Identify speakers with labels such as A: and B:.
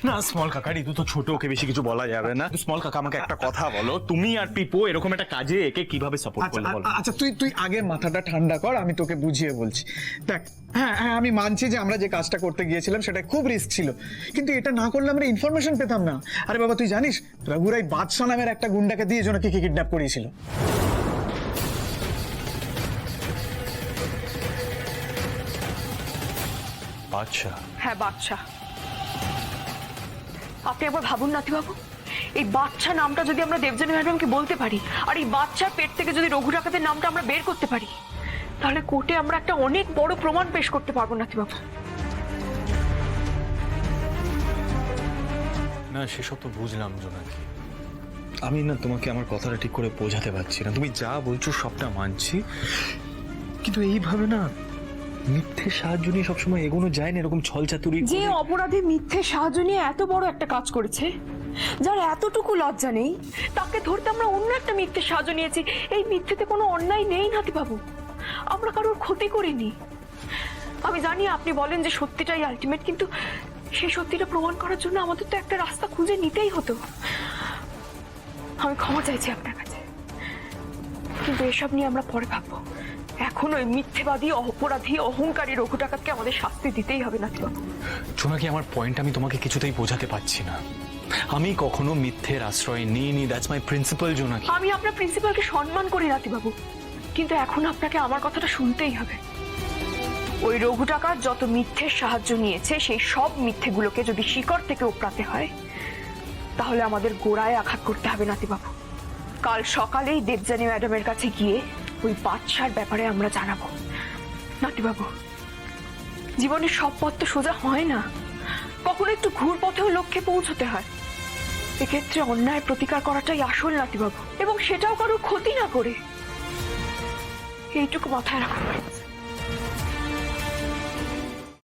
A: না স্মল কাকা, ঋতু তো ছোট, ওকে বেশি কিছু বলা যাবে না। স্মল কাকা আমাকে একটা কথা বলো, তুমি আর পিপো এরকম একটা কাজে একে কিভাবে সাপোর্ট করলে বলো?
B: আচ্ছা তুই আগে মাথাটা ঠান্ডা কর, আমি তোকে বুঝিয়ে বলছি। দেখ, হ্যাঁ আমি মানছি যে আমরা যে কাজটা করতে গিয়েছিলাম সেটা খুব রিস্ক ছিল, কিন্তু এটা না করলে আমরা ইনফরমেশন পেতাম না। আরে বাবা, তুই জানিস রঘুরাই বাদশা নামের একটা গুন্ডাকে দিয়ে জনকে কিডন্যাপ করিয়েছিল।
A: আচ্ছা,
C: হ্যাঁ বাচ্চা। আপনি একবার ভাবুন নাতিবাবু, এই বাচ্চা নামটা যদি আমরা দেবযানী ম্যাডামকে বলতে পারি, আর এই বাচ্চার পেট থেকে যদি রঘু ডাকাতের নামটা আমরা বের করতে পারি, তাহলে কোর্টে আমরা একটা অনেক বড় প্রমাণ পেশ করতে পারবো নাতিবাবু।
A: না সেসব তো বুঝলাম জোনাকি, আমি না তোমাকে আমার কথাটা ঠিক করে বোঝাতে পারছি না। তুমি যা বলছো সবটা মানছি, কিন্তু এইভাবে না মিথ্যে সাহায্য নিয়ে সবসময় এগোনো যায় না। এরকম ছলচাতুরি
C: যে অপরাধী মিথ্যে সাহায্য নিয়ে এত বড় একটা কাজ করেছে, যার এতটুকু লজ্জা নেই, তাকে ধরতে আমরা অন্য একটা মিথ্যে সাহায্য নিয়েছি। এই মিথ্যেতে কোনো অন্যায় নেই নাতিবাবু, আমরা কারোর ক্ষতি করিনি। আমি জানি আপনি বলেন যে সত্যিটাই আলটিমেট, কিন্তু সেই সত্যিটা প্রমাণ করার জন্য আমাদের তো একটা রাস্তা খুঁজে নিতেই হতো। আমি ক্ষমা চাইছি আপনার কাছে, কিন্তু এসব নিয়ে আমরা পরে ভাববো। এখন ওই মিথ্যেবাদী, অপরাধী, অহংকারী রঘু ডাকাতকে আমাদের শাস্তি দিতেই হবে নাতিবাবু।
A: জোনাকি, আমার পয়েন্ট আমি তোমাকে কিছুতেই বোঝাতে পারছি না। আমি কখনো মিথ্যের আশ্রয় নিইনি, দ্যাটস মাই প্রিন্সিপাল জোনাকি।
C: আমি আপনার প্রিন্সিপালকে সম্মান করি নাতিবাবু, কিন্তু এখন আপনাকে আমার কথাটা শুনতেই হবে। ওই রঘু ডাকাত যত মিথ্যের সাহায্য নিয়েছে, সেই সব মিথ্যেগুলোকে যদি শিকড় থেকে উপড়াতে হয়, তাহলে আমাদের গোড়ায় আঘাত করতে হবে নাতিবাবু। কাল সকালেই দেবযানী ম্যাডামের কাছে গিয়ে ওই বাচ্চার ব্যাপারে আমরা জানাবো। নাতিবাবু, জীবনের সব পথ তো সোজা হয় না, কখনো একটু ঘুর পথেও লক্ষ্যে পৌঁছতে হয়। এক্ষেত্রে অন্যায় প্রতিকার করাটাই আসল নাতিবাবু, এবং সেটাও কারোর ক্ষতি না করে। এইটুকু মাথায় রাখুন।